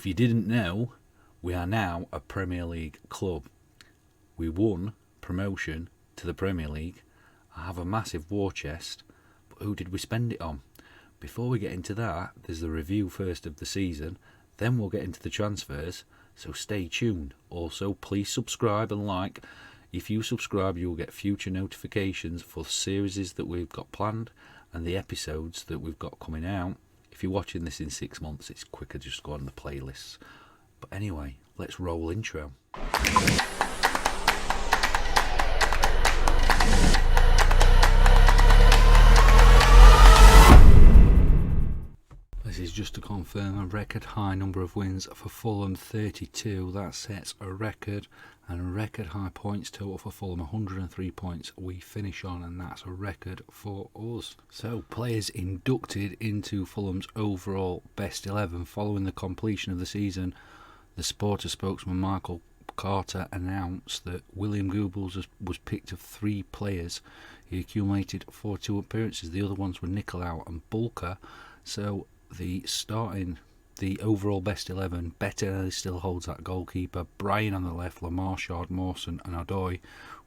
If you didn't know, we are now a Premier League club. We won promotion to the Premier League. I have a massive war chest, but who did we spend it on? Before we get into that, there's the review first of the season, then we'll get into the transfers, so stay tuned. Also, please subscribe and like. If you subscribe, you will get future notifications for series that we've got planned and the episodes that we've got coming out. If you're watching this in 6 months, it's quicker just go on the playlists. But anyway, let's roll intro. This is just to confirm a record high number of wins for Fulham, 32. That sets a record, and a record high points total for Fulham, 103 points we finish on, and that's a record for us. So players inducted into Fulham's overall best 11 following the completion of the season. The Supporter spokesman Michael Carter announced that William Goebbels was picked of 3 players. He accumulated 42 appearances. The other ones were Nicolau and Bulka. So the overall best 11, Bettinelli still holds that goalkeeper, Brian on the left, Lamarchard, Mawson and Odoi,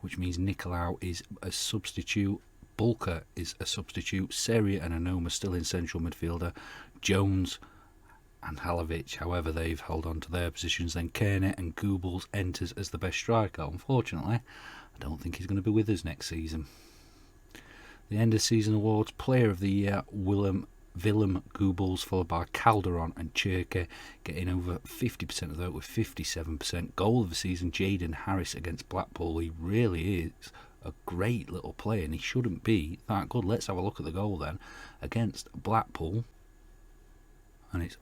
which means Nicolau is a substitute, Bulka is a substitute, Seria and Anoma still in central midfielder, Jones and Halovic, however, they've held on to their positions. Then Kernet and Goebbels enters as the best striker. Unfortunately, I don't think he's going to be with us next season. The end of season awards, player of the year, Willem Goebbels, followed by Calderon and Cherke, getting over 50% of the vote with 57%. Goal of the season, Jaden Harris against Blackpool. He really is a great little player and he shouldn't be that good. Let's have a look at the goal then. Against Blackpool, and it's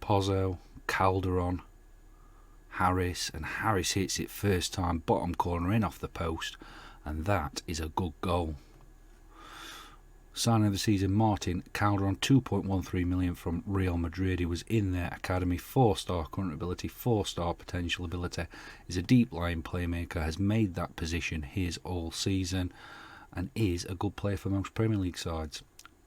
Pozzo, Calderon, Harris, and Harris hits it first time, bottom corner in off the post, and that is a good goal. Signing of the season, Martin Calderon, 2.13 million from Real Madrid. He was in their academy, 4-star current ability, 4-star potential ability. Is a deep-lying playmaker, has made that position his all season, and is a good player for most Premier League sides.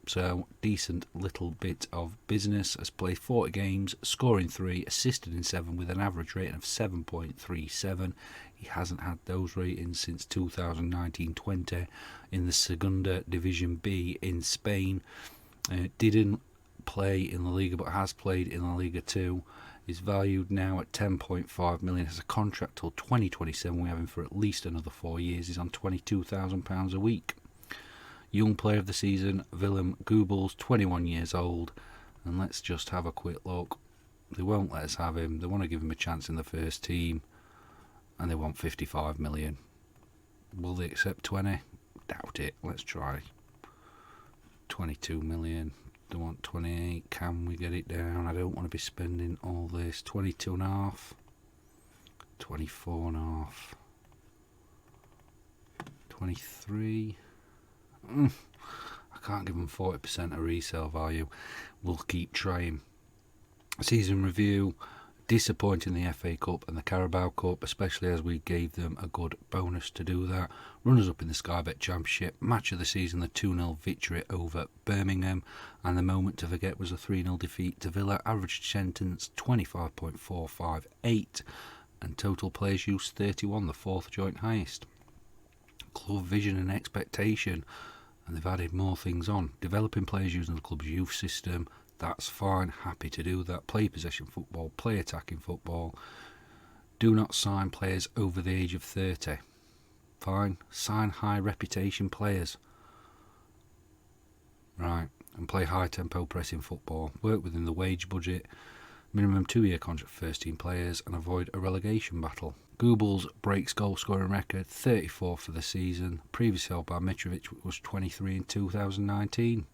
So, decent little bit of business. Has played 40 games, scoring 3, assisted in 7 with an average rating of 7.37. He hasn't had those ratings since 2019-20 in the Segunda Division B in Spain. Didn't play in the Liga but has played in the Liga 2. Is valued now at 10.5 million. Has a contract till 2027. We have him for at least another 4 years. He's on £22,000 a week. Young player of the season, Willem Goebbels, 21 years old. And let's just have a quick look. They won't let us have him. They want to give him a chance in the first team. And they want 55 million. Will they accept 20? Doubt it. Let's try. 22 million. They want 28. Can we get it down? I don't want to be spending all this. 22.5. 24.5. 23. I can't give them 40% of resale value. We'll keep trying. Season review. Disappointing the FA Cup and the Carabao Cup, especially as we gave them a good bonus to do that. Runners up in the Sky Bet Championship. Match of the season, the 2-0 victory over Birmingham. And the moment to forget was a 3-0 defeat to Villa. Average sentence 25.458. And total players use 31, the 4th joint highest. Club vision and expectation. And they've added more things on. Developing players using the club's youth system. That's fine, happy to do that. Play possession football, play attacking football. Do not sign players over the age of 30. Fine. Sign high reputation players. Right. And play high tempo pressing football. Work within the wage budget. Minimum 2-year contract for first team players and avoid a relegation battle. Goebbels breaks goal scoring record, 34 for the season. Previously held by Mitrovic, which was 23 in 2019.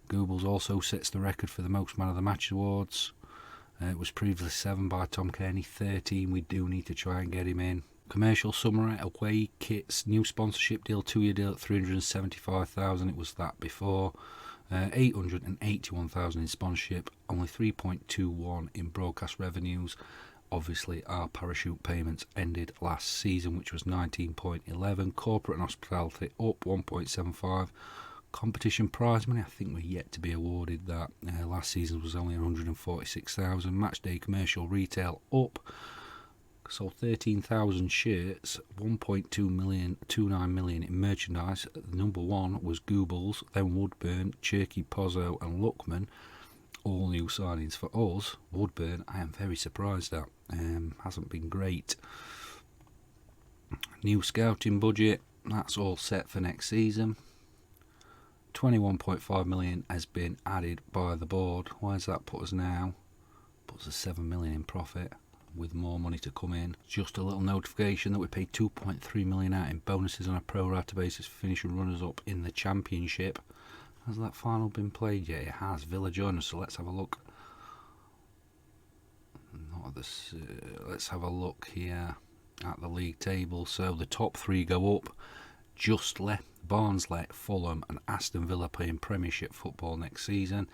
Goebbels also sets the record for the most man of the match awards. It was previously 7 by Tom Kearney, 13. We do need to try and get him in. Commercial summary, away kits, new sponsorship deal, 2-year deal at 375,000. It was that before. 881,000 in sponsorship, only 3.21 in broadcast revenues. Obviously, our parachute payments ended last season, which was 19.11. Corporate and hospitality up 1.75. Competition prize money, I think we're yet to be awarded that. Last season was only 146,000. Matchday commercial retail up. Sold 13,000 shirts, 1.29 million in merchandise. Number one was Goobles, then Woodburn, Cherky, Pozzo and Luckman. All new signings for us. Woodburn, I am very surprised at. Hasn't been great. New scouting budget, that's all set for next season. 21.5 million has been added by the board. Where's that put us now? Puts us 7 million in profit, with more money to come in. Just a little notification that we paid 2.3 million out in bonuses on a pro rata basis for finishing runners up in the championship. Has that final been played yet? It has. Villa joined us, so let's have a look. Let's have a look here at the league table. So the top three go up. Just left Barnsley, Fulham and Aston Villa playing Premiership football next season.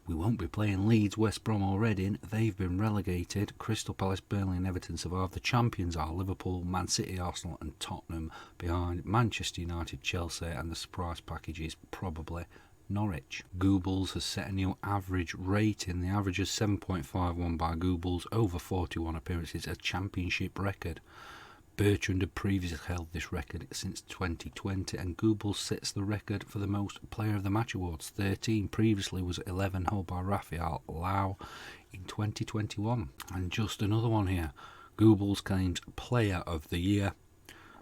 We won't be playing Leeds, West Brom or Reading. They've been relegated. Crystal Palace, Burnley and Everton survive. The champions are Liverpool, Man City, Arsenal and Tottenham, behind Manchester United, Chelsea, and the surprise package is probably Norwich. Goobles has set a new average rating. The average is 7.51 by Goobles, over 41 appearances, a championship record. Bertrand had previously held this record since 2020, and Goobles sets the record for the most Player of the Match awards, 13. Previously was 11, held by Rafael Lau in 2021. And just another one here. Goobles claimed Player of the Year.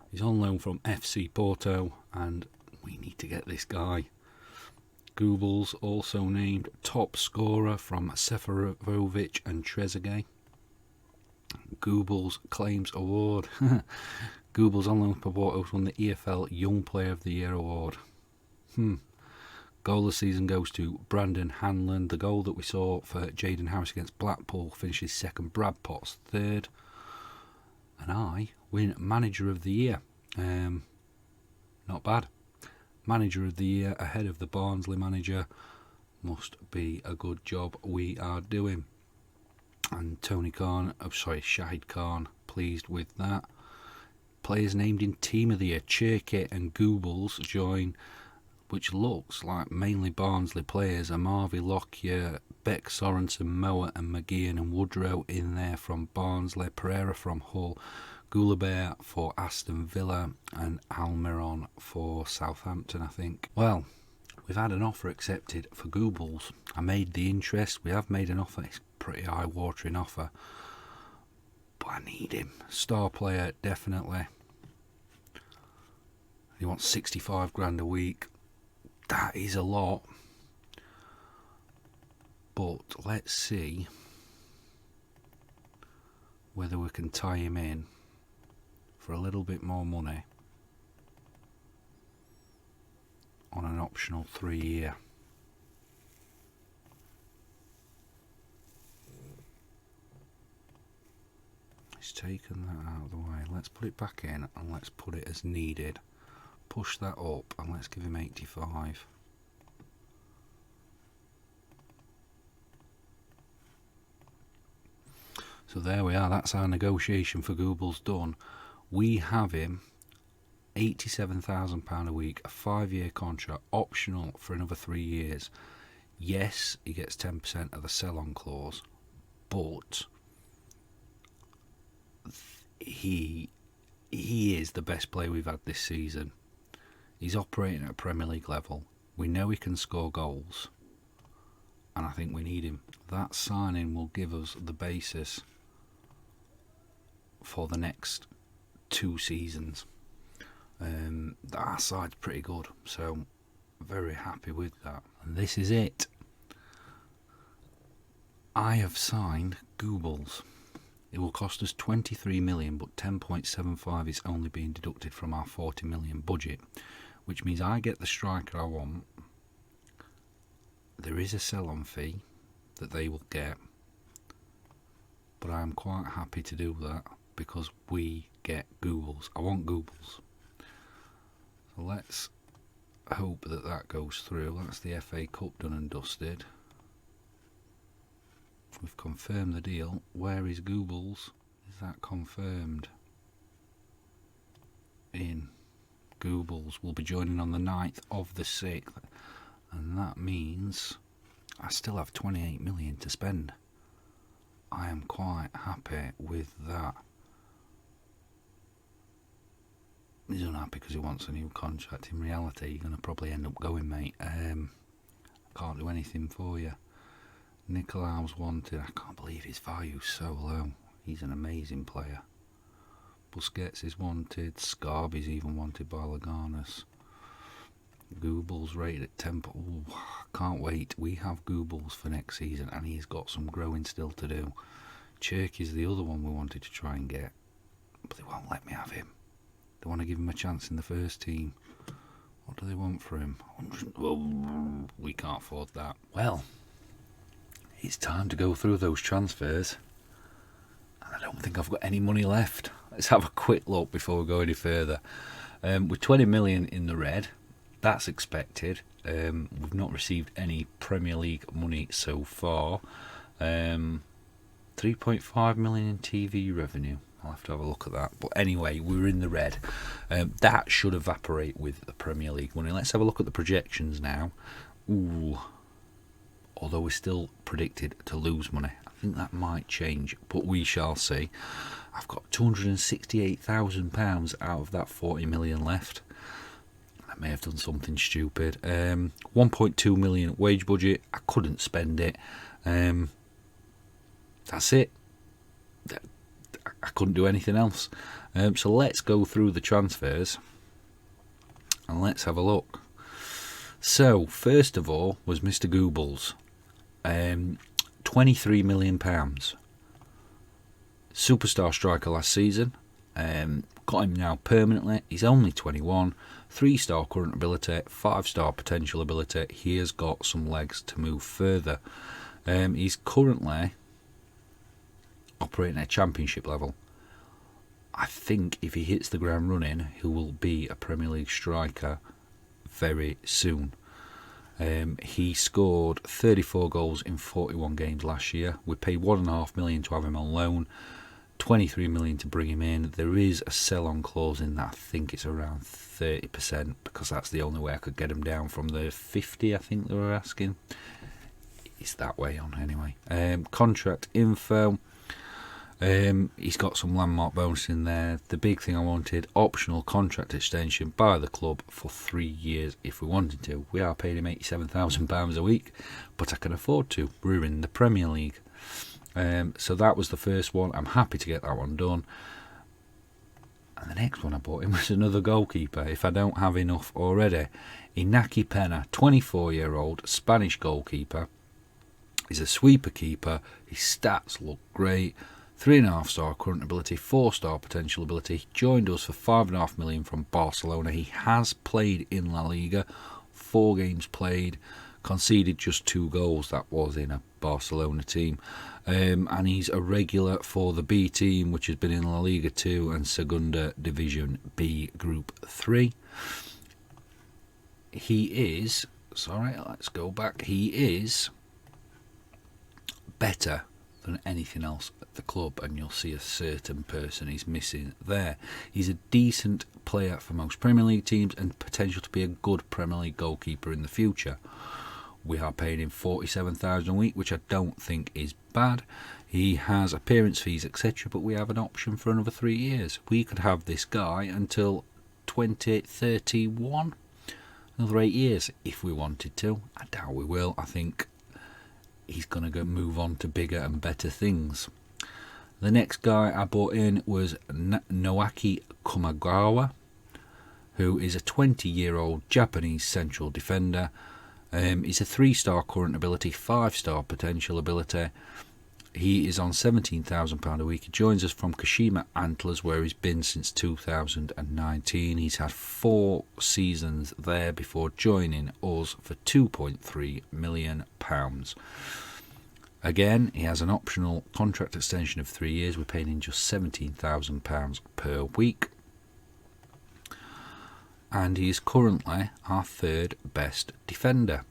He's on loan from FC Porto, and we need to get this guy. Goobles also named top scorer from Seferovic and Trezeguet. Goobles claims award. Goobles on loan for Porto won the EFL Young Player of the Year award. Goal of the season goes to Brandon Hanlon. The goal that we saw for Jaden Harris against Blackpool finishes second. Brad Potts third. And I win Manager of the Year. Not bad. Manager of the Year ahead of the Barnsley manager. Must be a good job we are doing. And Shahid Khan, pleased with that. Players named in Team of the Year, Cherky and Goobles join, which looks like mainly Barnsley players. Amavi, Lockyer, Beck, Sorensen, Moa and McGeehan and Woodrow in there from Barnsley, Pereira from Hull, Goulabert for Aston Villa and Almiron for Southampton, I think. Well, we've had an offer accepted for Goobles. I made the interest. We have made an offer. It's a pretty eye-watering offer. But I need him. Star player, definitely. He wants 65 grand a week. That is a lot. But let's see whether we can tie him in for a little bit more money on an optional 3-year. He's taken that out of the way. Let's put it back in and let's put it as needed. Push that up and let's give him 85. So there we are. That's our negotiation for Goobles done. We have him £87,000 a week, a 5-year contract, optional for another 3 years. Yes, he gets 10% of the sell-on clause, but he is the best player we've had this season. He's operating at a Premier League level. We know he can score goals, and I think we need him. That signing will give us the basis for the next 2 seasons. Our side's pretty good, so very happy with that. And this is it. I have signed Goobles. It will cost us 23 million, but 10.75 is only being deducted from our 40 million budget, which means I get the striker I want. There is a sell-on fee that they will get, but I am quite happy to do that because we get Goobles. I want Goobles. So let's hope that that goes through. That's the FA Cup done and dusted. We've confirmed the deal. Where is Goobles? Is that confirmed? In Goobles will be joining on the 9th of the 6th, and that means I still have 28 million to spend. I am quite happy with that. He's unhappy because he wants a new contract. In reality, you're going to probably end up going, mate. Can't do anything for you. Nicolaou's wanted. I can't believe his value's so low. He's an amazing player. Busquets is wanted. Scarby's even wanted by Leganes. Goobles rated at 10. Ooh, can't wait. We have Goobles for next season, and he's got some growing still to do. Cherky's the other one we wanted to try and get, but they won't let me have him. They want to give him a chance in the first team. What do they want for him? 100. Well, we can't afford that. Well, it's time to go through those transfers. I don't think I've got any money left. Let's have a quick look before we go any further. With 20 million in the red, that's expected. We've not received any Premier League money so far. 3.5 million in TV revenue. I'll have to have a look at that. But anyway, we're in the red. That should evaporate with the Premier League money. Let's have a look at the projections now. Ooh. Although we're still predicted to lose money. I think that might change, but we shall see. I've got £268,000 out of that 40 million left. I may have done something stupid. 1.2 million wage budget. I couldn't spend it. That's it. I couldn't do anything else. So let's go through the transfers and let's have a look. So first of all was Mr. Goobles. £23 million. Superstar striker last season. Got him now permanently. He's only 21. 3-star current ability, 5-star potential ability. He has got some legs to move further. He's currently operating at championship level. I think if he hits the ground running, he will be a Premier League striker very soon. He scored 34 goals in 41 games last year. We paid £1.5 million to have him on loan, 23 million to bring him in. There is a sell-on clause in that. I think it's around 30%, because that's the only way I could get him down from the 50 I think they were asking. It's that way on anyway. Contract info. He's got some landmark bonus in there. The big thing I wanted, optional contract extension by the club for 3 years if we wanted to. We are paying him £87,000 a week, but I can afford to. We're in the Premier League. So that was the first one. I'm happy to get that one done. And the next one I bought him was another goalkeeper, if I don't have enough already. Inaki Pena, 24-year-old Spanish goalkeeper. He's a sweeper keeper. His stats look great. 3.5-star current ability, 4-star potential ability. He joined us for £5.5 million from Barcelona. He has played in La Liga, 4 games played, conceded just 2 goals. That was in a Barcelona team. And he's a regular for the B team, which has been in La Liga 2 and Segunda Division B Group 3. He is, sorry, let's go back. He is better than anything else at the club, and you'll see a certain person he's missing there. He's a decent player for most Premier League teams and potential to be a good Premier League goalkeeper in the future. We are paying him £47,000 a week, which I don't think is bad. He has appearance fees, etc., but we have an option for another 3 years. We could have this guy until 2031, another 8 years if we wanted to. I doubt we will. I think he's going to go move on to bigger and better things. The next guy I bought in was Naoki Kumagawa, who is a 20-year-old Japanese central defender. He's a 3-star current ability, 5-star potential ability. He is on £17,000 a week. He joins us from Kashima Antlers, where he's been since 2019. He's had 4 seasons there before joining us for £2.3 million. Again, he has an optional contract extension of 3 years. We're paying him just £17,000 per week. And he is currently our 3rd best defender.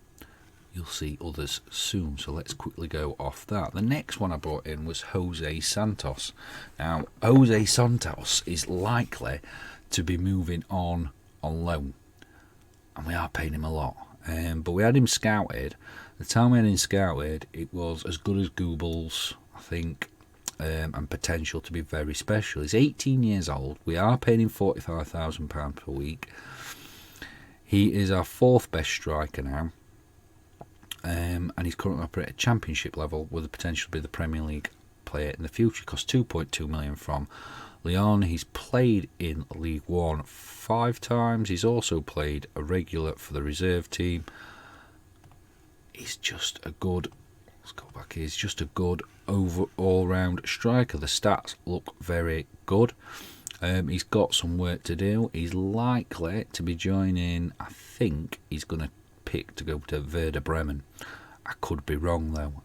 You'll see others soon, so let's quickly go off that. The next one I brought in was Jose Santos. Now, Jose Santos is likely to be moving on on loan, and we are paying him a lot. But we had him scouted. The time we had him scouted, it was as good as Google's, I think, and potential to be very special. He's 18 years old. We are paying him £45,000 per week. He is our 4th best striker now, and he's currently operating at Championship level with the potential to be the Premier League player in the future. He costs £2.2 million from Lyon. He's played in League 1 5 times. He's also played a regular for the reserve team. He's just a good, let's go back here, he's just a good all-round striker. The stats look very good. He's got some work to do. He's likely to be joining, I think he's going to pick to go to Werder Bremen. I could be wrong though,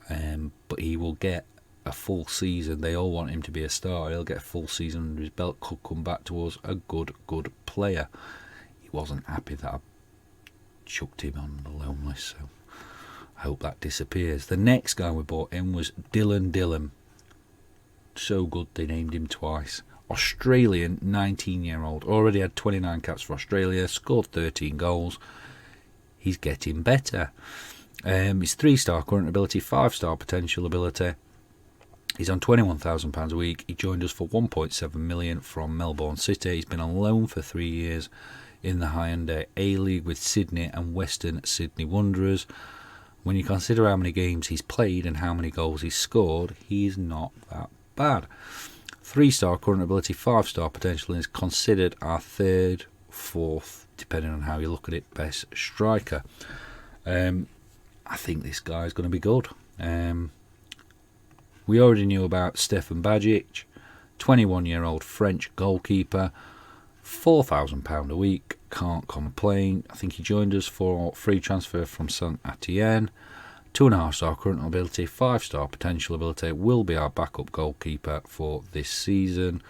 but he will get a full season. They all want him to be a star. He'll get a full season under his belt, could come back to us a good player. He wasn't happy that I chucked him on the loan list, so I hope that disappears. The next guy we bought in was Dylan. So good they named him twice. Australian, 19-year-old, already had 29 caps for Australia, scored 13 goals. He's getting better. He's 3-star current ability, 5-star potential ability. He's on £21,000 a week. He joined us for £1.7 million from Melbourne City. He's been on loan for 3 years in the high-end A-League with Sydney and Western Sydney Wanderers. When you consider how many games he's played and how many goals he's scored, he's not that bad. 3-star current ability, 5-star potential, and is considered our 3rd, 4th, depending on how you look at it, best striker. I think this guy is going to be good. We already knew about Stefan Bajic, 21-year-old French goalkeeper, £4,000 a week, can't complain. I think he joined us for free transfer from Saint Etienne. 2.5-star current ability, 5-star potential ability, will be our backup goalkeeper for this season.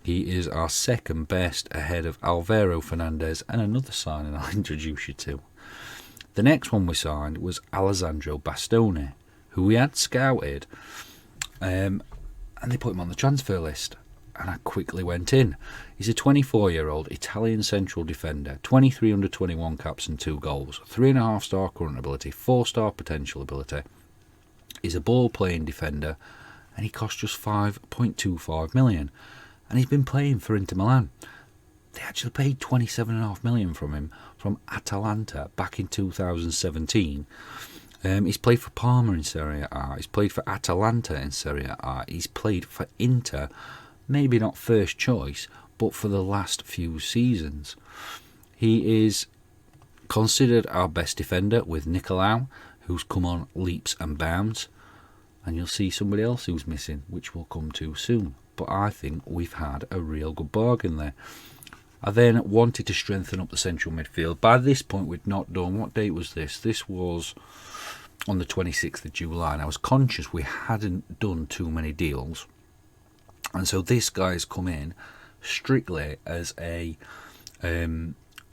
He is our 2nd best, ahead of Alvaro Fernandez and another signing I'll introduce you to. The next one we signed was Alessandro Bastoni, who we had scouted, and they put him on the transfer list, and I quickly went in. He's a 24-year-old Italian central defender, 23 under 21 caps and 2 goals, 3.5-star current ability, 4-star potential ability. He's a ball-playing defender, and he cost just £5.25 million, and he's been playing for Inter Milan. They actually paid £27.5 million from him from Atalanta back in 2017. He's played for Parma in Serie A. He's played for Atalanta in Serie A. He's played for Inter, maybe not first choice, but for the last few seasons. He is considered our best defender with Nicolau, who's come on leaps and bounds. And you'll see somebody else who's missing, which we'll come to soon. But I think we've had a real good bargain there. I then wanted to strengthen up the central midfield. By this point, we'd not done, what date was this? This was on the 26th of July, and I was conscious we hadn't done too many deals. And so this guy's come in strictly as a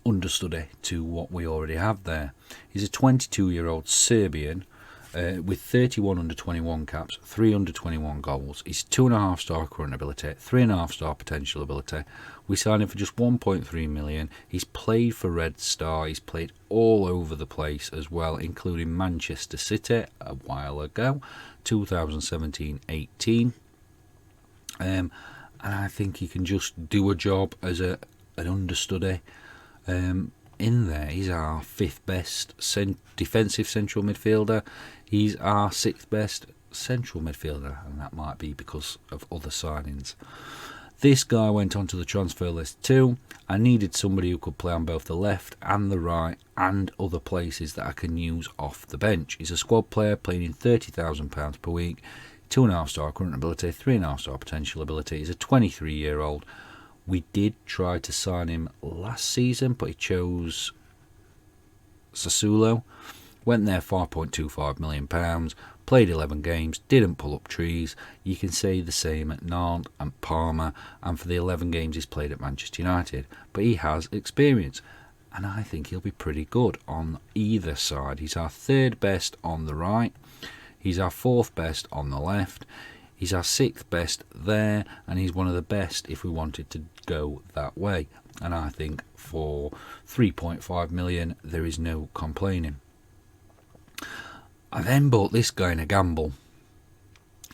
understudy to what we already have there. He's a 22-year-old Serbian with 31 under 21 caps, 3 under 21 goals. He's 2.5-star current ability, 3.5-star potential ability. We signed him for just 1.3 million. He's played for Red Star. He's played all over the place as well, including Manchester City a while ago, 2017-18. And I think he can just do a job as an understudy in there. He's our 5th best defensive central midfielder. He's our 6th best central midfielder, and that might be because of other signings. This guy went onto the transfer list too. I needed somebody who could play on both the left and the right and other places that I can use off the bench. He's a squad player playing in £30,000 per week, 2.5-star current ability, 3.5-star potential ability. He's a 23-year-old. We did try to sign him last season, but he chose Sassuolo. Went there £5.25 million, played 11 games, didn't pull up trees. You can say the same at Nantes and Parma, and for the 11 games he's played at Manchester United. But he has experience, and I think he'll be pretty good on either side. He's our 3rd best on the right. He's our 4th best on the left. He's our 6th best there, and he's one of the best if we wanted to go that way. and I think for 3.5 million there is no complaining. I then bought this guy in a gamble,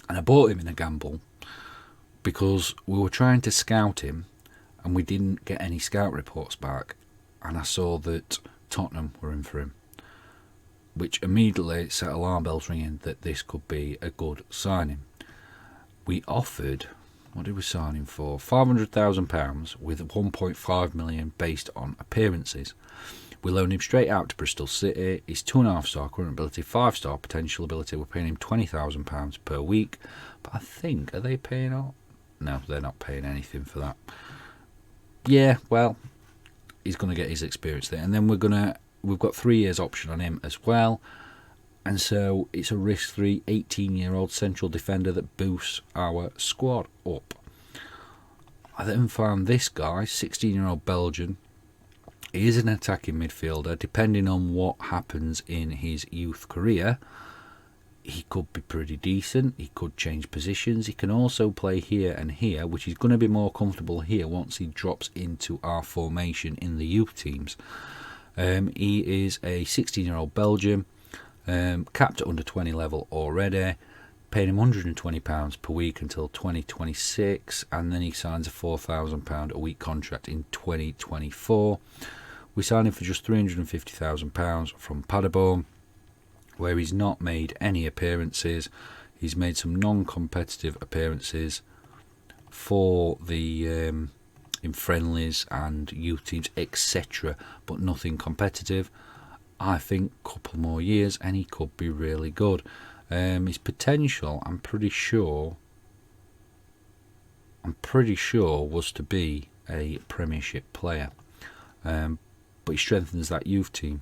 and I bought him in a gamble because we were trying to scout him and we didn't get any scout reports back, and I saw that Tottenham were in for him, which immediately set alarm bells ringing that this could be a good signing. We offered, what did we sign him for? £500,000 with 1.5 million based on appearances. We loaned him straight out to Bristol City. He's 2.5 star current ability, 5 star potential ability. We're paying him £20,000 per week. But I think, are they paying out? No, they're not paying anything for that. Yeah, well, he's going to get his experience there. And then we've got 3 years option on him as well. And so it's a risk-free 18-year-old central defender that boosts our squad up. I then found this guy, 16-year-old Belgian. He is an attacking midfielder. Depending on what happens in his youth career, he could be pretty decent. He could change positions. He can also play here and here, which is going to be more comfortable here once he drops into our formation in the youth teams. He is a 16-year-old Belgian, capped at under 20 level already. Paying him £120 per week until 2026, and then he signs a £4,000 a week contract in 2024. We signed him for just £350,000 from Paderborn, where he's not made any appearances. He's made some non-competitive appearances for the in friendlies and youth teams, etc., but nothing competitive. I think a couple more years and he could be really good. His potential, I'm pretty sure was to be a Premiership player, but he strengthens that youth team.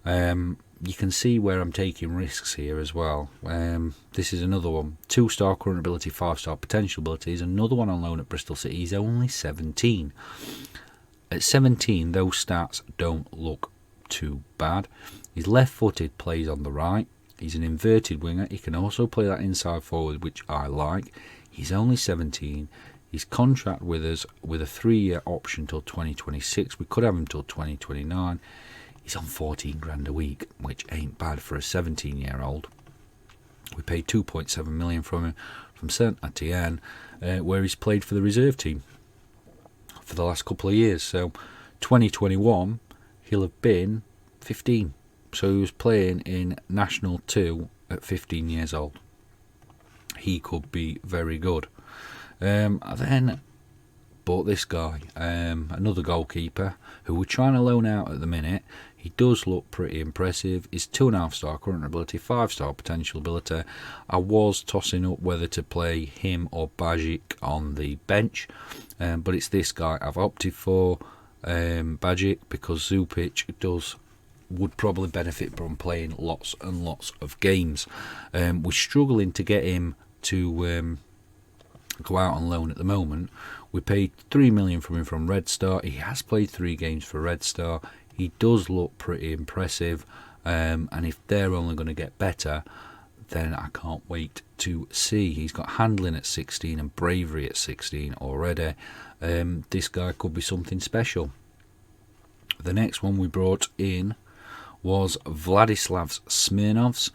You can see where I'm taking risks here as well. This is another one. 2-star current ability, 5-star potential ability. He's another one on loan at Bristol City. He's only 17. At 17, those stats don't look too bad. He's left-footed, plays on the right. He's an inverted winger. He can also play that inside forward, which I like. He's only 17. His contract with us with a 3-year option till 2026. We could have him till 2029. He's on 14 grand a week, which ain't bad for a 17-year-old. We paid 2.7 million from him from Saint Etienne, where he's played for the reserve team for the last couple of years. So 2021, he'll have been 15. So he was playing in National 2 at 15 years old. He could be very good. I then bought this guy, another goalkeeper, who we're trying to loan out at the minute. He does look pretty impressive. He's 2.5 star current ability, 5 star potential ability. I was tossing up whether to play him or Bajic on the bench, but it's this guy I've opted for, Bajic, because Zupic would probably benefit from playing lots and lots of games. We're struggling to get him to go out on loan at the moment. We paid 3 million from him from Red Star. He has played 3 games for Red Star. He does look pretty impressive, and if they're only going to get better, then I can't wait to see. He's got handling at 16 and bravery at 16 already. This guy could be something special. The next one we brought in was Vladislav Smirnovs.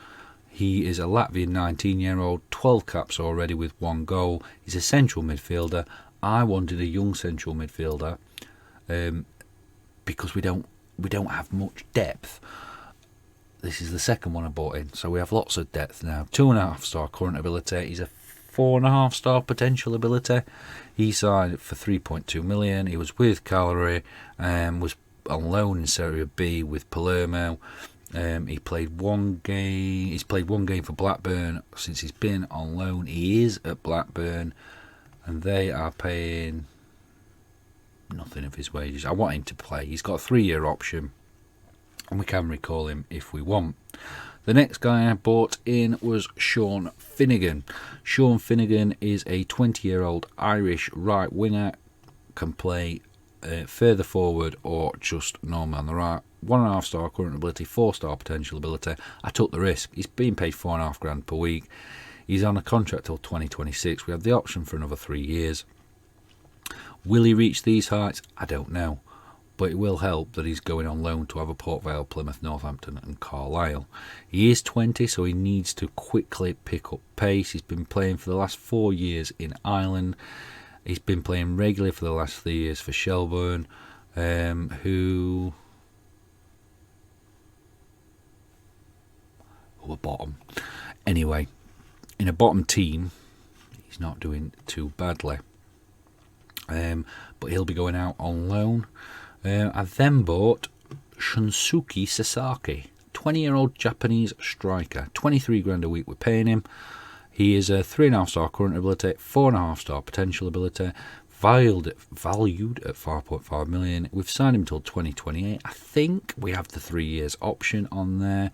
He is a Latvian 19-year-old, 12 caps already with 1 goal. He's a central midfielder. I wanted a young central midfielder because we don't have much depth. This is the second one I bought in, so we have lots of depth now. 2.5 star current ability. He's a 4.5 star potential ability. He signed for 3.2 million. He was with Cagliari and was on loan in Serie B with Palermo. He played 1 game. He's played 1 game for Blackburn since he's been on loan. He is at Blackburn, and they are paying nothing of his wages. I want him to play. He's got a 3-year option, and we can recall him if we want. The next guy I bought in was Sean Finnegan. Sean Finnegan is a 20-year-old Irish right winger. Can play further forward or just normal on the right. 1.5 star current ability, 4 star potential ability. I took the risk. He's being paid 4.5 grand per week. He's on a contract till 2026. We have the option for another 3 years. Will he reach these heights? I don't know. But it will help that he's going on loan to either Port Vale, Plymouth, Northampton and Carlisle. He is 20, so he needs to quickly pick up pace. He's been playing for the last 4 years in Ireland. He's been playing regularly for the last 3 years for Shelbourne, who were bottom. Anyway, in a bottom team, he's not doing too badly. But he'll be going out on loan. I then bought Shunsuke Sasaki, 20-year-old Japanese striker. 23 grand a week we're paying him. He is a 3.5 star current ability, 4.5 star potential ability, valued at 5.5 million. We've signed him until 2028. I think we have the 3 years option on there.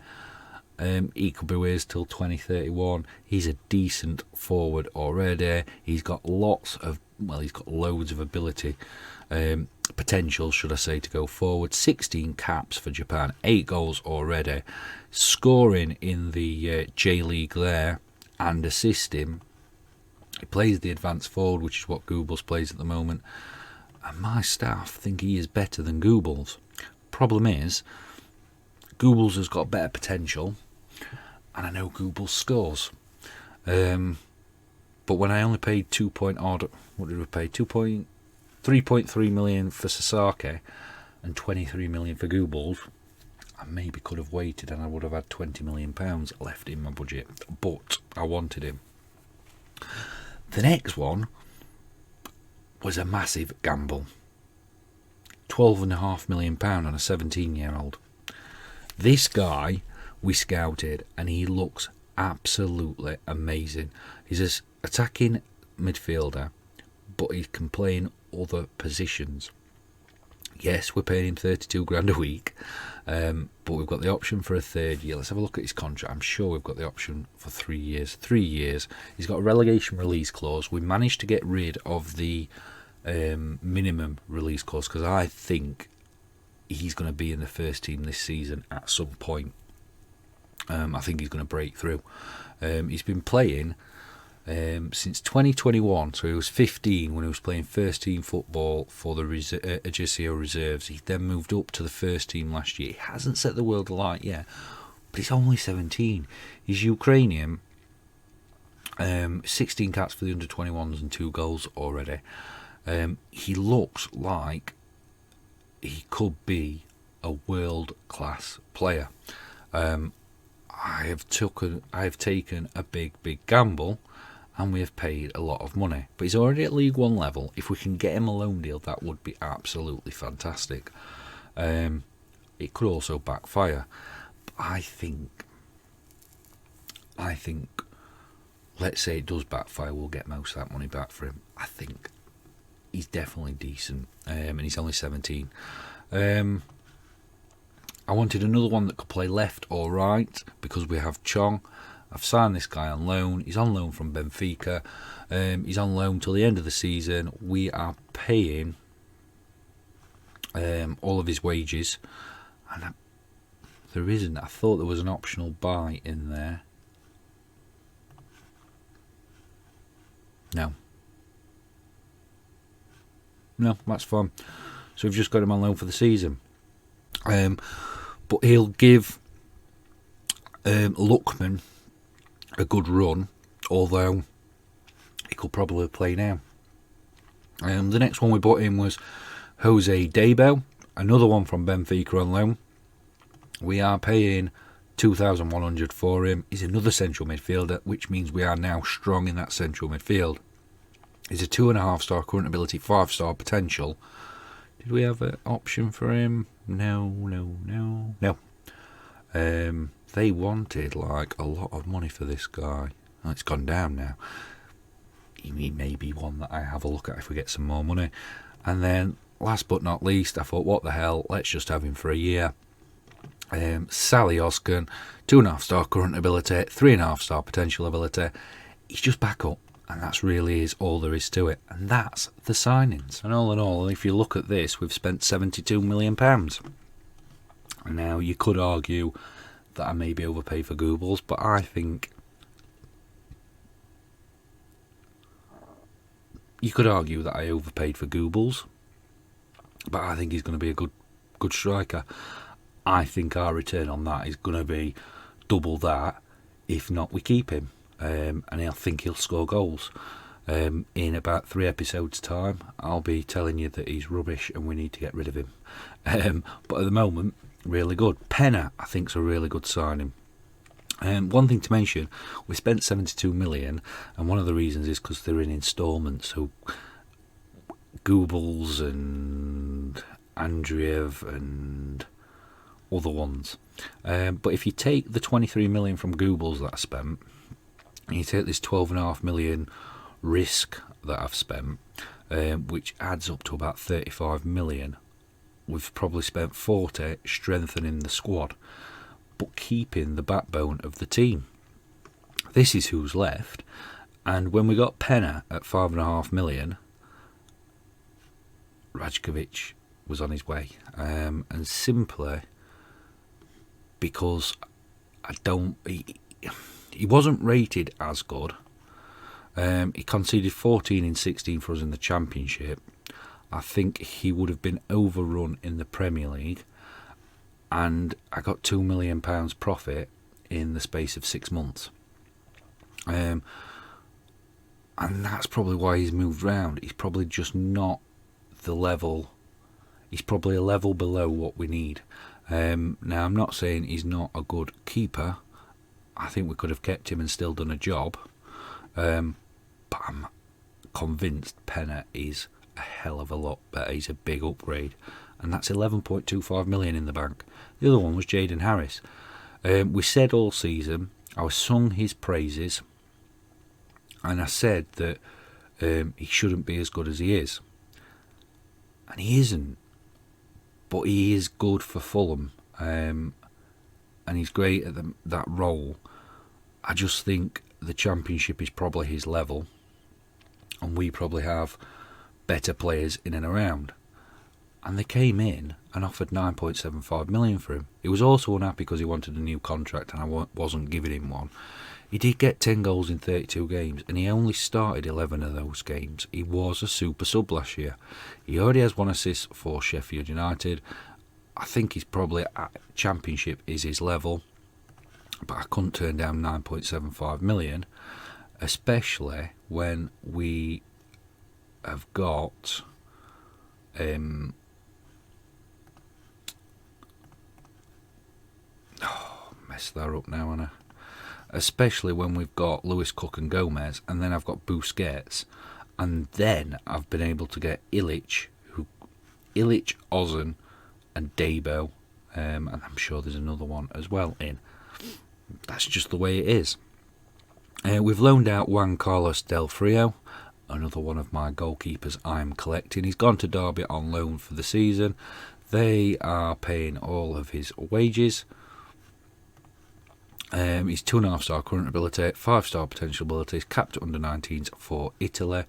He could be with us till 2031. He's a decent forward already. He's got loads of ability, potential, should I say, to go forward. 16 caps for Japan, 8 goals already, scoring in the J-League there, and assisting. He plays the advanced forward, which is what Goobles plays at the moment, and my staff think he is better than Goobles. Problem is, Goobles has got better potential, and I know Goobles scores. But when I only paid 3.3 million for Sasaki and 23 million for Goobles, I maybe could have waited and I would have had £20 million left in my budget. But I wanted him. The next one was a massive gamble. £12.5 million on a 17-year-old. This guy we scouted and he looks absolutely amazing. He's an attacking midfielder, but he can play in other positions. Yes, we're paying him 32 grand a week, but we've got the option for a 3rd year. Let's have a look at his contract. I'm sure we've got the option for 3 years. 3 years. He's got a relegation release clause. We managed to get rid of the minimum release clause because I think he's going to be in the first team this season at some point. I think he's going to break through. He's been playing since 2021, so he was 15 when he was playing first team football for the Ajaccio Reserves. He then moved up to the first team last year. He hasn't set the world alight yet, but he's only 17. He's Ukrainian, 16 caps for the under-21s and 2 goals already. He looks like he could be a world-class player. I have taken a big gamble, and we have paid a lot of money. But he's already at League One level. If we can get him a loan deal, that would be absolutely fantastic. It could also backfire. But I think, let's say it does backfire, we'll get most of that money back for him. I think he's definitely decent, and he's only 17. I wanted another one that could play left or right because we have Chong. I've signed this guy on loan. He's on loan from Benfica. He's on loan till the end of the season. We are paying all of his wages. And there isn't. I thought there was an optional buy in there. No, that's fine. So we've just got him on loan for the season. But he'll give Luckman a good run, although he could probably play now. The next one we bought in was Jose Debo, another one from Benfica on loan. We are paying 2,100 for him. He's another central midfielder, which means we are now strong in that central midfield. He's a 2.5 star current ability, 5 star potential. Did we have an option for him? No. They wanted like a lot of money for this guy. Oh, it's gone down now. He may be one that I have a look at if we get some more money. And then, last but not least, I thought, what the hell, let's just have him for a year. Sally Oskan, 2.5 star current ability, 3.5 star potential ability. He's just back up. And that's really is all there is to it. And that's the signings. And all in all, if you look at this, we've spent £72 million. Now, you could argue that I maybe overpaid for Goobles, but I think You could argue that I overpaid for Goobles, but I think he's going to be a good striker. I think our return on that is going to be double that. If not, we keep him, and I think he'll score goals. In about 3 episodes' time, I'll be telling you that he's rubbish and we need to get rid of him. But at the moment, really good. Penna, I think, is a really good signing. One thing to mention, we spent 72 million, and one of the reasons is because they're in instalments. So Goobles and Andreev and other ones. But if you take the 23 million from Goobles that I spent, and you take this 12.5 million risk that I've spent, which adds up to about 35 million, we've probably spent 40 strengthening the squad, but keeping the backbone of the team. This is who's left. And when we got Penna at 5.5 million, Rajkovic was on his way, and simply because he wasn't rated as good. He conceded 14 in 16 for us in the Championship. I think he would have been overrun in the Premier League, and I got £2 million profit in the space of 6 months. And that's probably why he's moved round. He's probably just not the level. He's probably a level below what we need. Now, I'm not saying he's not a good keeper. I think we could have kept him and still done a job. But I'm convinced Penna is a hell of a lot better. He's a big upgrade. And that's 11.25 million in the bank. The other one was Jaden Harris. We said all season, I sung his praises, and I said that he shouldn't be as good as he is. And he isn't. But he is good for Fulham. And he's great at that role. I just think the Championship is probably his level, and we probably have better players in and around. And they came in and offered 9.75 million for him. He was also unhappy because he wanted a new contract, and I wasn't giving him one. He did get 10 goals in 32 games, and he only started 11 of those games. He was a super sub last year. He already has 1 assist for Sheffield United. I think he's probably at Championship is his level, but I couldn't turn down 9.75 million, especially when we have got mess that up now, Anna. Especially when we've got Lewis, Cook and Gomez, and then I've got Busquets, and then I've been able to get Illich, Ozan and Debo, and I'm sure there's another one as well in. That's just the way it is. We've loaned out Juan Carlos Del Frio, another one of my goalkeepers I'm collecting. He's gone to Derby on loan for the season. They are paying all of his wages. He's 2.5-star current ability, 5-star potential abilities, capped at under-19s for Italy.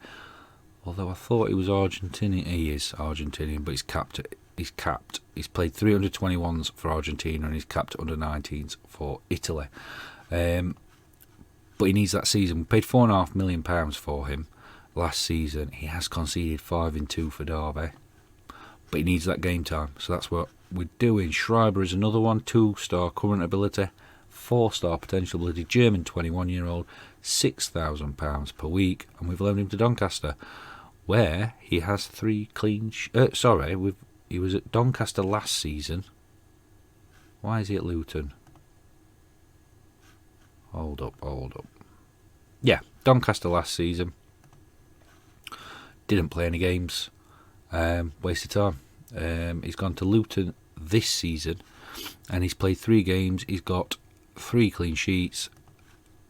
Although I thought he was Argentinian. He is Argentinian, but he's capped. He's played 321s for Argentina, and he's capped at under-19s for Italy. But he needs that season. We paid £4.5 million for him last season. He has conceded 5 in 2 for Derby, but he needs that game time. So that's what we're doing. Schreiber is another one, 2-star current ability, 4-star potential ability, German 21-year-old, £6,000 per week, and we've loaned him to Doncaster, where he has 3 clean. He was at Doncaster last season. Why is he at Luton? Hold up. Yeah, Doncaster last season. Didn't play any games. Waste of time. He's gone to Luton this season, and he's played 3 games. He's got 3 clean sheets.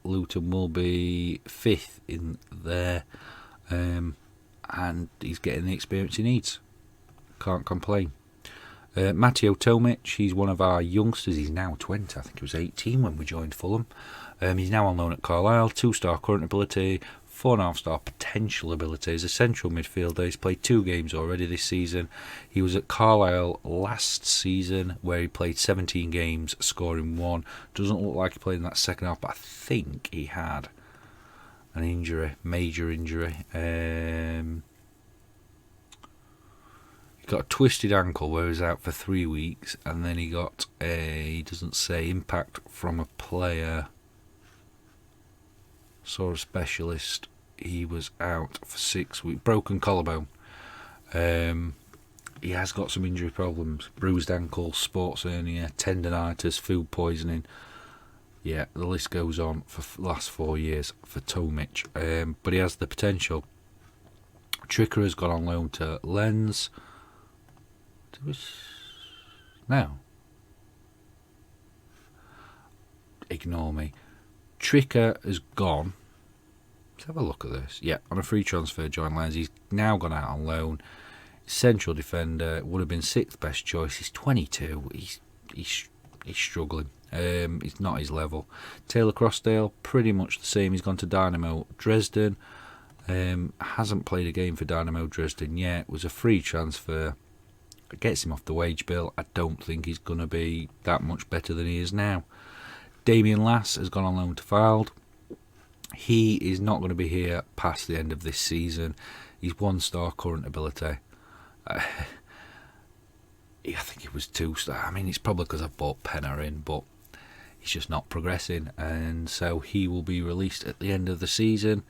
Luton will be 5th in there, and he's getting the experience he needs. Can't complain. Matteo Tomic, he's one of our youngsters. He's now 20. I think he was 18 when we joined Fulham. He's now on loan at Carlisle. 2-star current ability, 4.5-star potential abilities. A central midfielder. He's played 2 games already this season. He was at Carlisle last season, where he played 17 games, scoring 1. Doesn't look like he played in that second half, but I think he had an injury, major injury. He got a twisted ankle where he was out for 3 weeks, and then he got he doesn't say, impact from a player. Saw a specialist. He was out for 6 weeks. Broken collarbone. He has got some injury problems. Bruised ankle, sports hernia, tendinitis, food poisoning. Yeah, the list goes on for the last 4 years for Tomic. But he has the potential. Tricker has gone on loan to Lens. Now, ignore me. Tricker has gone. Let's have a look at this. Yeah, on a free transfer, joined Lens. He's now gone out on loan. Central defender, would have been 6th best choice. He's 22. He's struggling. He's not his level. Taylor Crossdale, pretty much the same. He's gone to Dynamo Dresden. Hasn't played a game for Dynamo Dresden yet. Was a free transfer. It gets him off the wage bill. I don't think he's going to be that much better than he is now. Damien Lass has gone on loan to Fylde. He is not going to be here past the end of this season. He's 1-star current ability. I think it was 2-star. I mean, it's probably because I've bought Penner in, but he's just not progressing, and so he will be released at the end of the season.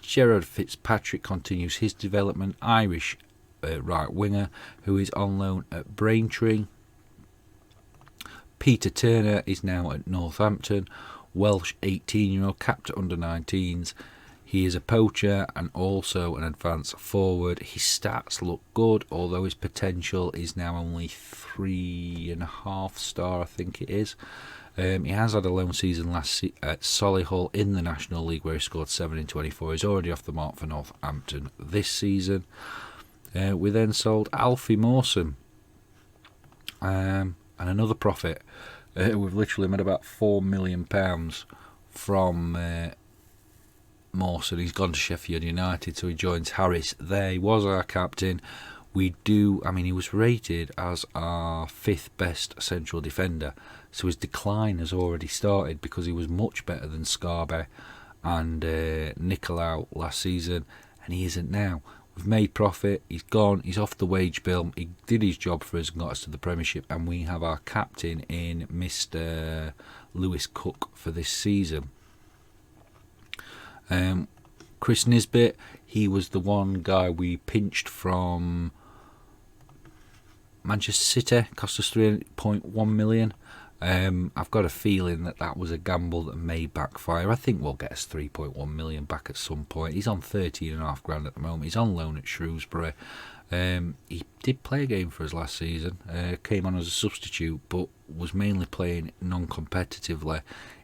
Gerard Fitzpatrick continues his development. Irish right winger who is on loan at Braintree. Peter Turner is now at Northampton. Welsh 18-year-old, capped at under-19s. He is a poacher and also an advanced forward. His stats look good, although his potential is now only 3.5-star, I think it is. He has had a loan season last at Solihull in the National League, where he scored 7 in 24. He's already off the mark for Northampton this season. We then sold Alfie Mawson, and another profit. We've literally made about £4 million from Mawson. He's gone to Sheffield United, so he joins Harris there. He was our captain. He was rated as our 5th best central defender, so his decline has already started because he was much better than Scarbe and Nicolau last season, and he isn't now. We've made profit. He's gone. He's off the wage bill. He did his job for us and got us to the Premiership, and we have our captain in Mr. Lewis Cook for this season. Chris Nisbet, he was the one guy we pinched from Manchester City, cost us 3.1 million. I've got a feeling that was a gamble that may backfire. I think we'll get us 3.1 million back at some point. He's on 13.5 grand at the moment. He's on loan at Shrewsbury. He did play a game for us last season. Came on as a substitute, but was mainly playing non-competitively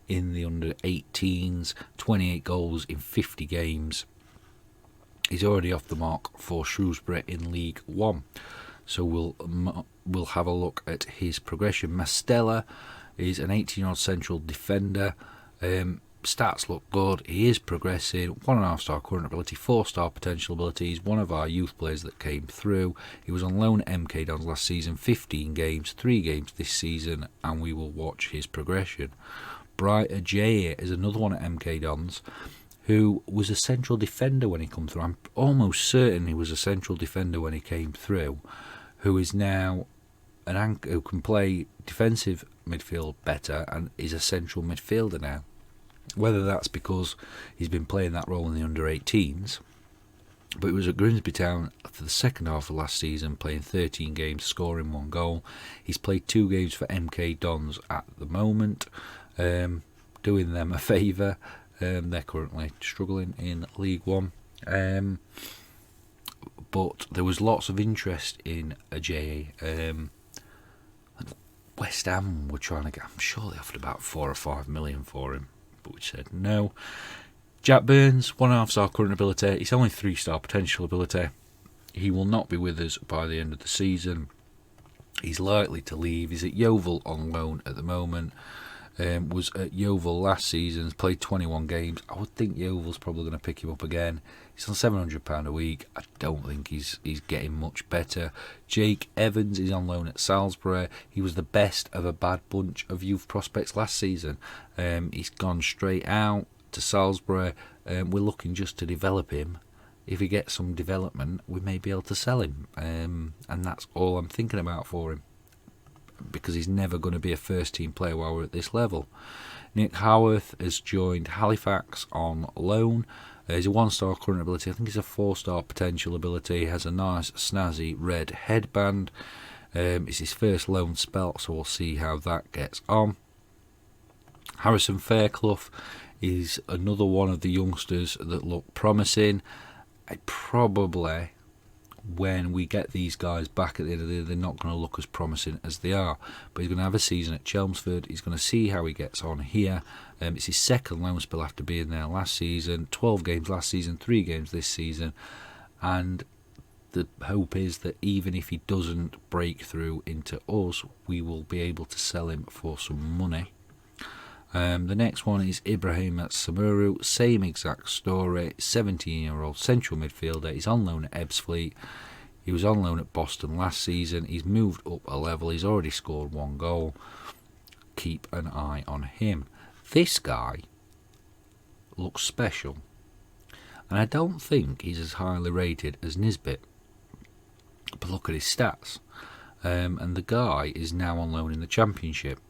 in the under-18s. 28 goals in 50 games. He's already off the mark for Shrewsbury in League One. So we'll have a look at his progression. Mastella is an 18-year-old central defender. Stats look good. He is progressing. 1.5-star current ability, 4-star potential ability. He's one of our youth players that came through. He was on loan at MK Dons last season. 15 games, 3 games this season, and we will watch his progression. Bright Ajay is another one at MK Dons, who was a central defender when he came through. I'm almost certain he was a central defender when he came through, who is now who can play defensive midfield better and is a central midfielder now. Whether that's because he's been playing that role in the under-18s, but he was at Grimsby Town for the second half of last season, playing 13 games, scoring 1 goal. He's played 2 games for MK Dons at the moment, doing them a favour. They're currently struggling in League One. But there was lots of interest in Ajay. West Ham were trying to get, I'm sure they offered about 4 or 5 million for him, but we said no. Jack Burns, 1.5-star current ability. He's only 3-star potential ability. He will not be with us by the end of the season. He's likely to leave. He's at Yeovil on loan at the moment. Was at Yeovil last season, played 21 games. I would think Yeovil's probably going to pick him up again. He's on £700 a week. I don't think he's getting much better. Jake Evans is on loan at Salisbury. He was the best of a bad bunch of youth prospects last season. He's gone straight out. to Salisbury. We're looking just to develop him. If he gets some development, we may be able to sell him, and that's all I'm thinking about for him, because he's never going to be a first-team player while we're at this level. Nick Howarth has joined Halifax on loan. He's a 1-star current ability. I think he's a 4-star potential ability. He has a nice snazzy red headband. It's his first loan spell, so we'll see how that gets on. Harrison Fairclough is another one of the youngsters that look promising. Probably, when we get these guys back at the end of the year, they're not going to look as promising as they are. But he's going to have a season at Chelmsford. He's going to see how he gets on here. It's his second loan spell after being there last season. 12 games last season, 3 games this season. And the hope is that even if he doesn't break through into us, we will be able to sell him for some money. The next one is Ibrahim Samuru. Same exact story. 17-year-old central midfielder. He's on loan at Ebbsfleet. He was on loan at Boston last season. He's moved up a level. He's already scored 1 goal. Keep an eye on him. This guy looks special. And I don't think he's as highly rated as Nisbet. But look at his stats. And the guy is now on loan in the Championship.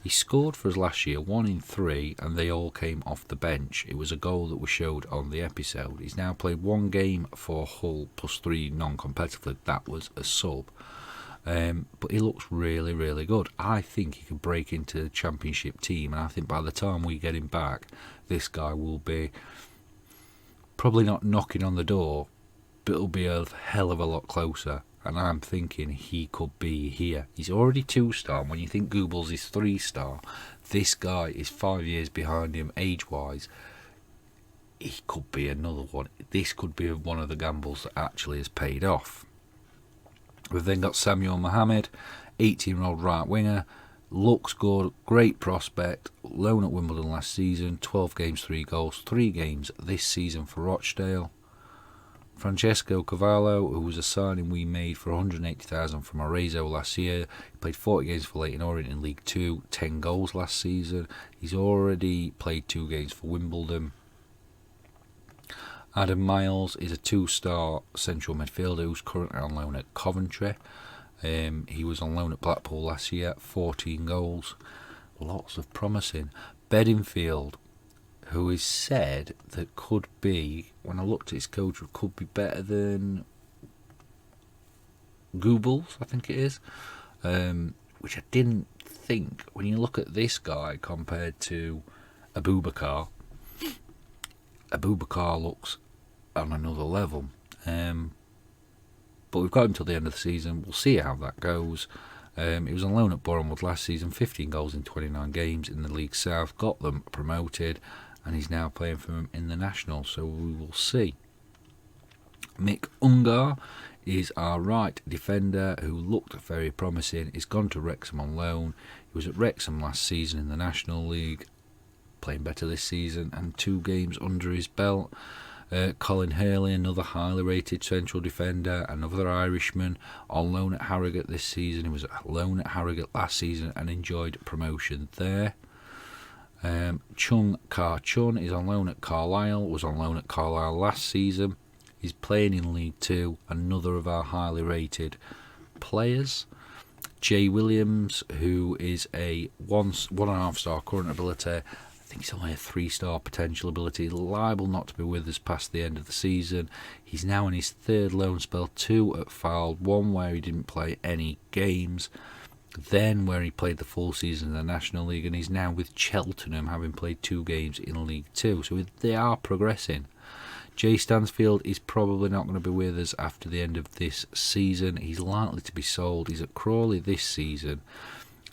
He scored for us last year, 1 in 3, and they all came off the bench. It was a goal that was showed on the episode. He's now played 1 game for Hull, plus 3 non-competitively. That was a sub. But he looks really, really good. I think he could break into the Championship team, and I think by the time we get him back, this guy will be probably not knocking on the door, but it'll be a hell of a lot closer. And I'm thinking he could be here. He's already 2-star. When you think Goebbels is 3-star, this guy is 5 years behind him age-wise. He could be another one. This could be one of the gambles that actually has paid off. We've then got Samuel Mohammed, 18-year-old right winger. Looks good, great prospect. Loan at Wimbledon last season. 12 games, 3 goals. 3 games this season for Rochdale. Francesco Cavallo, who was a signing we made for $180,000 from Arezzo last year. He played 40 games for Leyton Orient in League 2, 10 goals last season. He's already played 2 games for Wimbledon. Adam Miles is a 2-star central midfielder who's currently on loan at Coventry. He was on loan at Blackpool last year, 14 goals. Lots of promising. Bedingfield, who is said that could be, when I looked at his coach, could be better than Goebbels, I think it is, which I didn't think. When you look at this guy compared to Abubakar looks on another level. But we've got him till the end of the season. We'll see how that goes. He was on loan at Bournemouth last season, 15 goals in 29 games in the League South, got them promoted, and he's now playing for him in the National, so we will see. Mick Ungar is our right defender who looked very promising. He's gone to Wrexham on loan. He was at Wrexham last season in the National League, playing better this season, and 2 games under his belt. Colin Hurley, another highly rated central defender, another Irishman, on loan at Harrogate this season. He was at loan at Harrogate last season and enjoyed promotion there. Chung Kar Chun is on loan at Carlisle, was on loan at Carlisle last season. He's playing in League 2, another of our highly rated players. Jay Williams, who is a 1.5-star current ability. I think he's only a 3-star potential ability, liable not to be with us past the end of the season. He's now in his 3rd loan spell, 2 at Fylde, 1 where he didn't play any games, then where he played the full season in the National League, and he's now with Cheltenham, having played 2 games in League 2. So they are progressing. Jay Stansfield is probably not going to be with us after the end of this season. He's likely to be sold. He's at Crawley this season,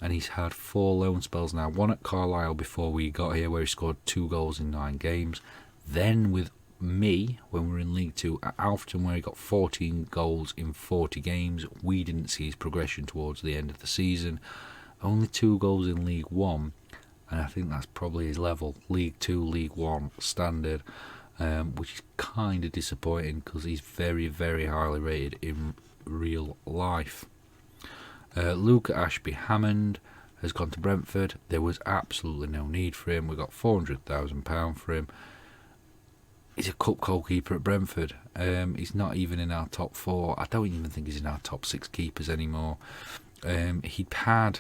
and he's had 4 loan spells now. 1 at Carlisle before we got here, where he scored 2 goals in 9 games. Then with me, when we were in League 2, at Alfreton, where he got 14 goals in 40 games. We didn't see his progression towards the end of the season. Only 2 goals in League 1, and I think that's probably his level. League 2, League 1 standard, which is kind of disappointing because he's very, very highly rated in real life. Luke Ashby Hammond, has gone to Brentford. There was absolutely no need for him. We got £400,000 for him. He's a cup goalkeeper at Brentford. He's not even in our top 4. I don't even think he's in our top 6 keepers anymore. He'd had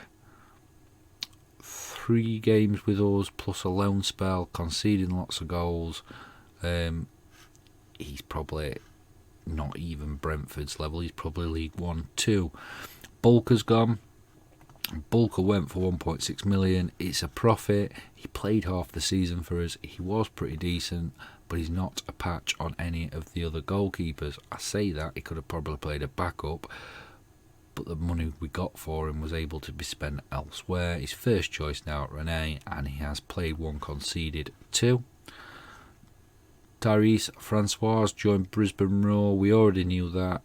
3 games with us plus a loan spell, conceding lots of goals. He's probably not even Brentford's level. He's probably League 1, 2. Bulker's gone. Bulker went for 1.6 million. It's a profit. He played half the season for us. He was pretty decent, but he's not a patch on any of the other goalkeepers. I say that, he could have probably played a backup, but the money we got for him was able to be spent elsewhere. He's first choice now at Rennes, and he has played 1, conceded 2. Tyrese Francois joined Brisbane Roar. We already knew that.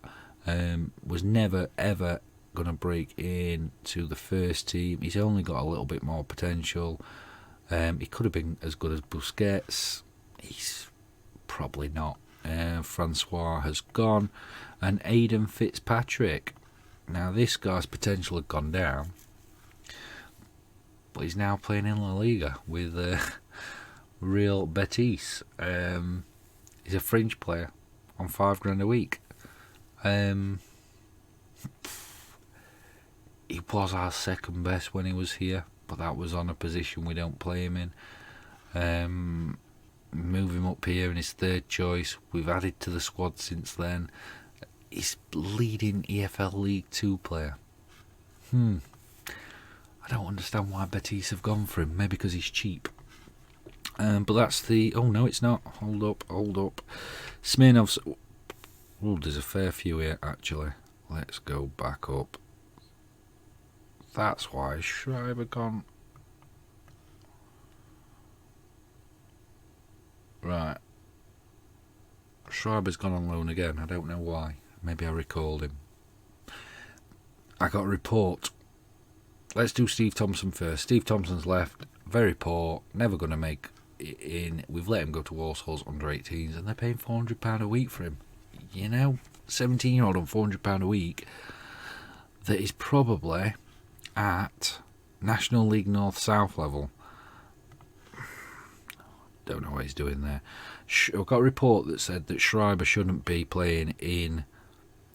Was never ever going to break in to the first team. He's only got a little bit more potential. He could have been as good as Busquets. He's probably not. Francois has gone, and Aidan Fitzpatrick. Now this guy's potential had gone down, but he's now playing in La Liga with Real Betis. He's a fringe player on £5,000 a week. He was our second best when he was here, but that was on a position we don't play him in. Move him up here in his third choice. We've added to the squad since then. He's leading EFL League 2 player. I don't understand why Betis have gone for him. Maybe because he's cheap. But that's the... Oh, no, it's not. Hold up. Smirnov's... Oh, there's a fair few here, actually. Let's go back up. That's why Schreiber gone. Right. Schreiber's gone on loan again. I don't know why. Maybe I recalled him. I got a report. Let's do Steve Thompson first. Steve Thompson's left. Very poor. Never going to make it in. We've let him go to Walsall's under 18s, and they're paying £400 a week for him. You know, 17-year-old on £400 a week. That is probably at National League North-South level. Don't know what he's doing there. I've got a report that said that Schreiber shouldn't be playing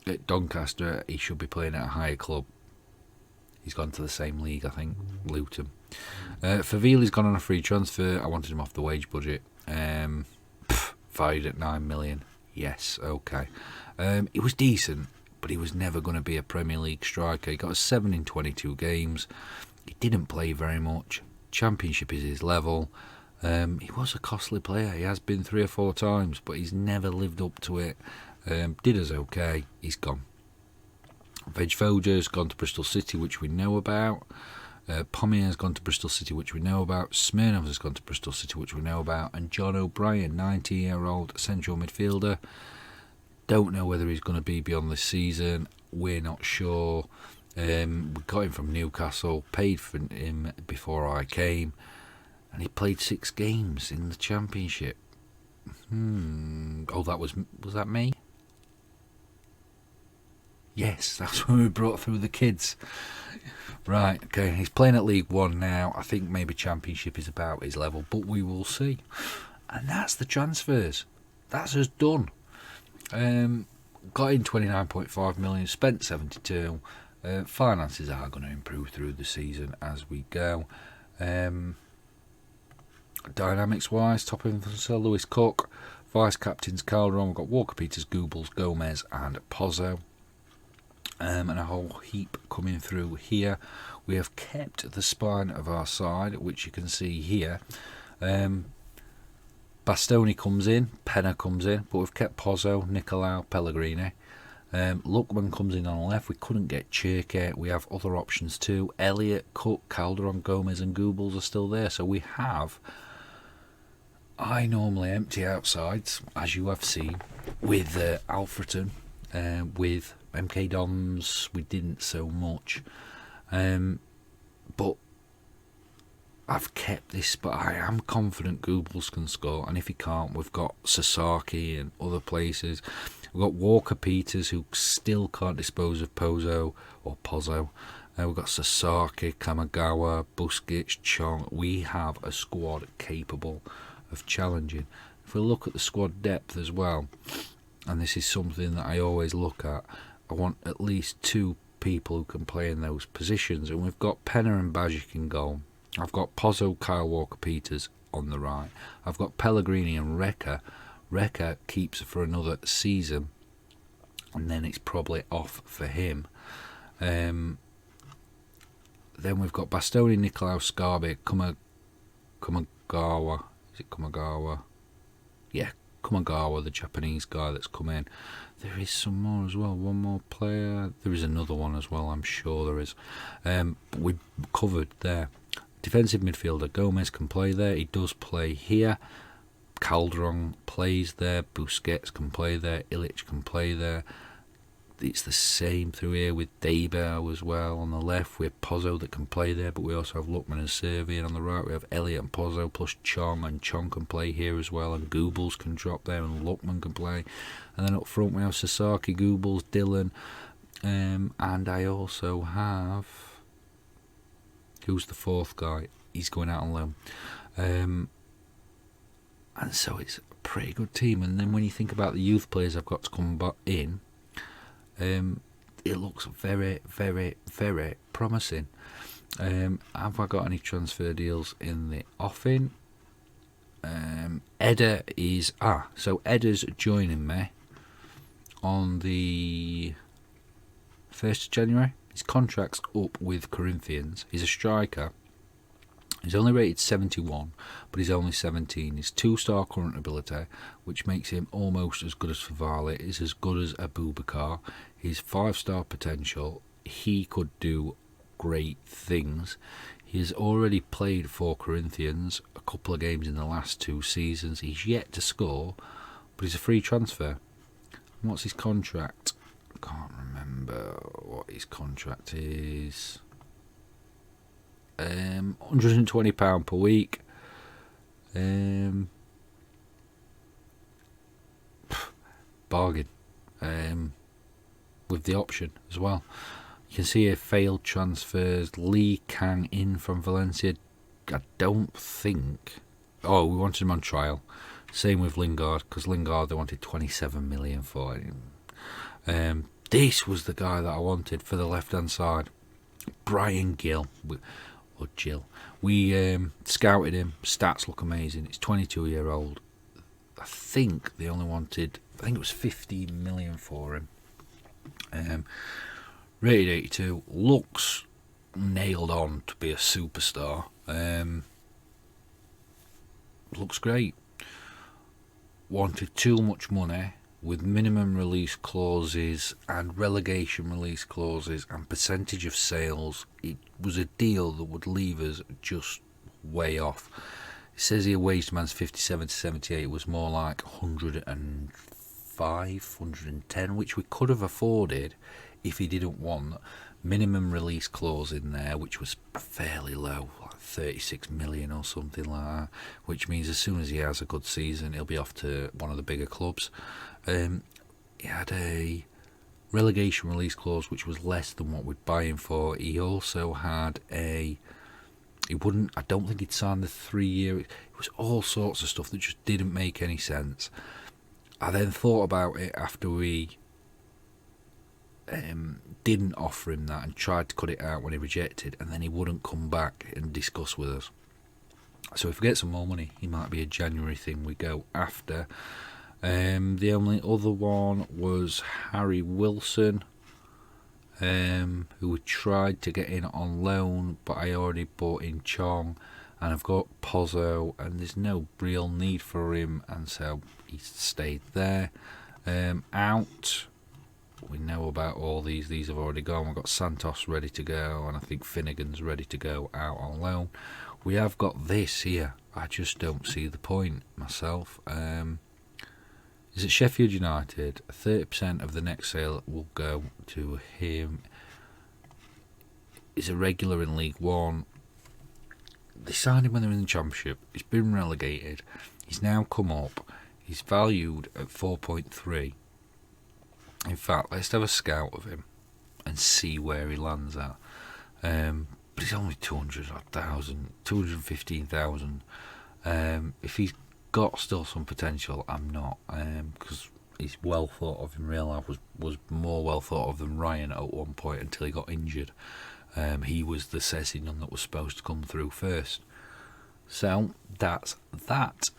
at Doncaster. He should be playing at a higher club. He's gone to the same league, I think, Luton. Favili's gone on a free transfer. I wanted him off the wage budget. Valued at 9 million. Yes, okay. He was decent, but he was never going to be a Premier League striker. He got a 7 in 22 games. He didn't play very much. Championship is his level. He was a costly player. He has been 3 or 4 times, but he's never lived up to it. Did us okay. He's gone. Vejvoda's gone to Bristol City, which we know about. Pommier's gone to Bristol City, which we know about. Smirnov has gone to Bristol City, which we know about. And John O'Brien, 19-year-old central midfielder. Don't know whether he's going to be beyond this season. We're not sure. We got him from Newcastle, paid for him before I came, and he played 6 games in the Championship. Oh, was that me? Yes, that's when we brought through the kids. Right, okay, he's playing at League 1 now. I think maybe Championship is about his level, but we will see. And that's the transfers. That's us done. Got in 29.5 million, spent 72. Finances are going to improve through the season as we go. Dynamics wise, top influencer Lewis Cook, vice captains Calderon. We've got Walker Peters, Googles, Gomez, and Pozzo. And a whole heap coming through here. We have kept the spine of our side, which you can see here. Bastoni comes in, Penna comes in, but we've kept Pozzo, Nicolau, Pellegrini. Luckman comes in on the left. We couldn't get Chirke. We have other options too. Elliott, Cook, Calderon, Gomez, and Googles are still there. So we have. I normally empty outsides, as you have seen, with Alfreton, with MK Dons. We didn't so much, but I've kept this. But I am confident Googles can score, and if he can't, we've got Sasaki and other places. We've got Walker Peters, who still can't dispose of Pozzo. We've got Sasaki, Kamagawa, Busquets, Chong. We have a squad capable of challenging. If we look at the squad depth as well, and this is something that I always look at, I want at least 2 people who can play in those positions, and we've got Penner and Bajic in goal. I've got Pozzo, Kyle Walker-Peters on the right. I've got Pellegrini and Recca. Recca keeps for another season, and then it's probably off for him. Then we've got Bastoni, Nicolaou, Scarby, Kumagawa. Is it Kumagawa? Yeah, Kumagawa, the Japanese guy that's come in. There is some more as well. One more player. There is another one as well, I'm sure there is. But we covered there. Defensive midfielder, Gomez can play there. He does play here. Calderon plays there. Busquets can play there. Ilic can play there. It's the same through here with Debao as well. On the left, we have Pozzo that can play there, but we also have Lookman and Servian. On the right, we have Elliot and Pozzo plus Chong, and Chong can play here as well, and Goebbels can drop there, and Lookman can play. And then up front, we have Sasaki, Goebbels, Dylan, and I also have... Who's the 4th guy? He's going out on loan. And so it's a pretty good team. And then when you think about the youth players I've got to come in, it looks very, very, very promising. Have I got any transfer deals in the offing? Edda is... so Edda's joining me on the 1st of January. His contract's up with Corinthians. He's a striker. He's only rated 71, but he's only 17. He's 2-star current ability, which makes him almost as good as Favale. He's as good as Abubakar. He's 5-star potential. He could do great things. He has already played for Corinthians a couple of games in the last 2 seasons. He's yet to score, but he's a free transfer. And what's his contract? I can't remember what his contract is. £120 per week. Bargain. With the option as well. You can see here failed transfers. Lee Kang in from Valencia. I don't think... Oh, we wanted him on trial. Same with Lingard, because Lingard, they wanted 27 million for him. This was the guy that I wanted for the left-hand side. Brian Gill. Or Jill. We scouted him. Stats look amazing. It's 22-year-old. I think they only wanted... I think it was 15 million for him. Rated 82. Looks nailed on to be a superstar. Looks great. Wanted too much money with minimum release clauses and relegation release clauses and percentage of sales. It was a deal that would leave us just way off. It says here wage demands 57 to 78. It was more like 105, 110, which we could have afforded if he didn't want minimum release clause in there, which was fairly low, like 36 million or something like that, which means as soon as he has a good season, he'll be off to one of the bigger clubs. He had a relegation release clause which was less than what we'd buy him for. He also had I don't think he'd signed the 3-year. It was all sorts of stuff that just didn't make any sense. I then thought about it after we didn't offer him that and tried to cut it out when he rejected, and then he wouldn't come back and discuss with us. So if we get some more money, he might be a January thing we go after. The only other one was Harry Wilson, who we tried to get in on loan, but I already bought in Chong, and I've got Pozzo, and there's no real need for him, and so he stayed there. Out, we know about all these have already gone. We've got Santos ready to go, and I think Finnegan's ready to go out on loan. We have got this here. I just don't see the point myself. Is it Sheffield United? 30% of the next sale will go to him. He's a regular in League One. They signed him when they were in the Championship. He's been relegated. He's now come up. He's valued at 4.3. In fact, let's have a scout of him and see where he lands at. But he's only 215,000. If he's got still some potential, I'm not, because he's well thought of in real life, was more well thought of than Ryan at one point until he got injured. He was the Sessegnon that was supposed to come through first. So that's that.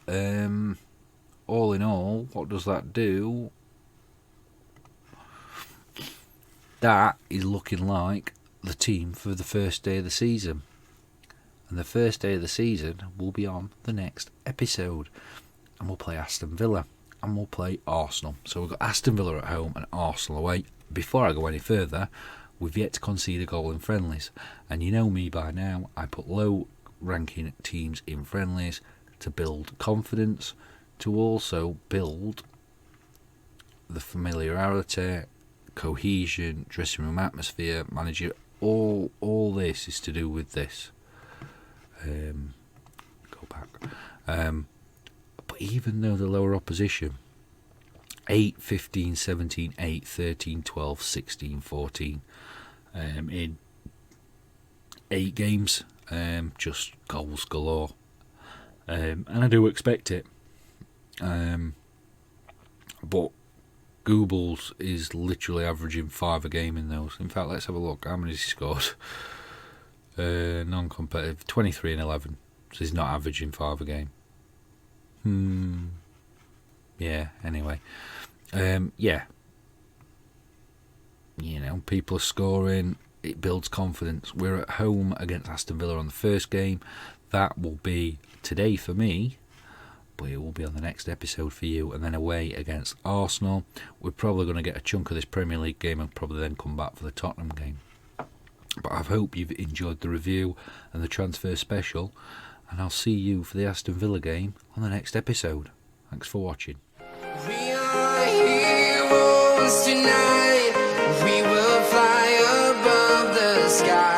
All in all, what does that do? That is looking like the team for the first day of the season. And the first day of the season will be on the next episode. And we'll play Aston Villa. And we'll play Arsenal. So we've got Aston Villa at home and Arsenal away. Before I go any further, we've yet to concede a goal in friendlies. And you know me by now, I put low ranking teams in friendlies to build confidence, to also build the familiarity, cohesion, dressing room atmosphere, manager. All this is to do with this. Go back. But even though the lower opposition, 8, 15, 17, 8, 13, 12, 16, 14, in 8 games, just goals galore. And I do expect it. But Goebbels is literally averaging 5 a game in those. In fact, let's have a look. How many has he scored? Non-competitive, 23 and 11. So he's not averaging 5 a game. Yeah, anyway. Yeah. You know, people are scoring. It builds confidence. We're at home against Aston Villa on the first game. That will be today for me, but it will be on the next episode for you. And then away against Arsenal. We're probably going to get a chunk of this Premier League game and probably then come back for the Tottenham game. But I hope you've enjoyed the review and the transfer special. And I'll see you for the Aston Villa game on the next episode. Thanks for watching. We are heroes tonight. We will fly above the sky.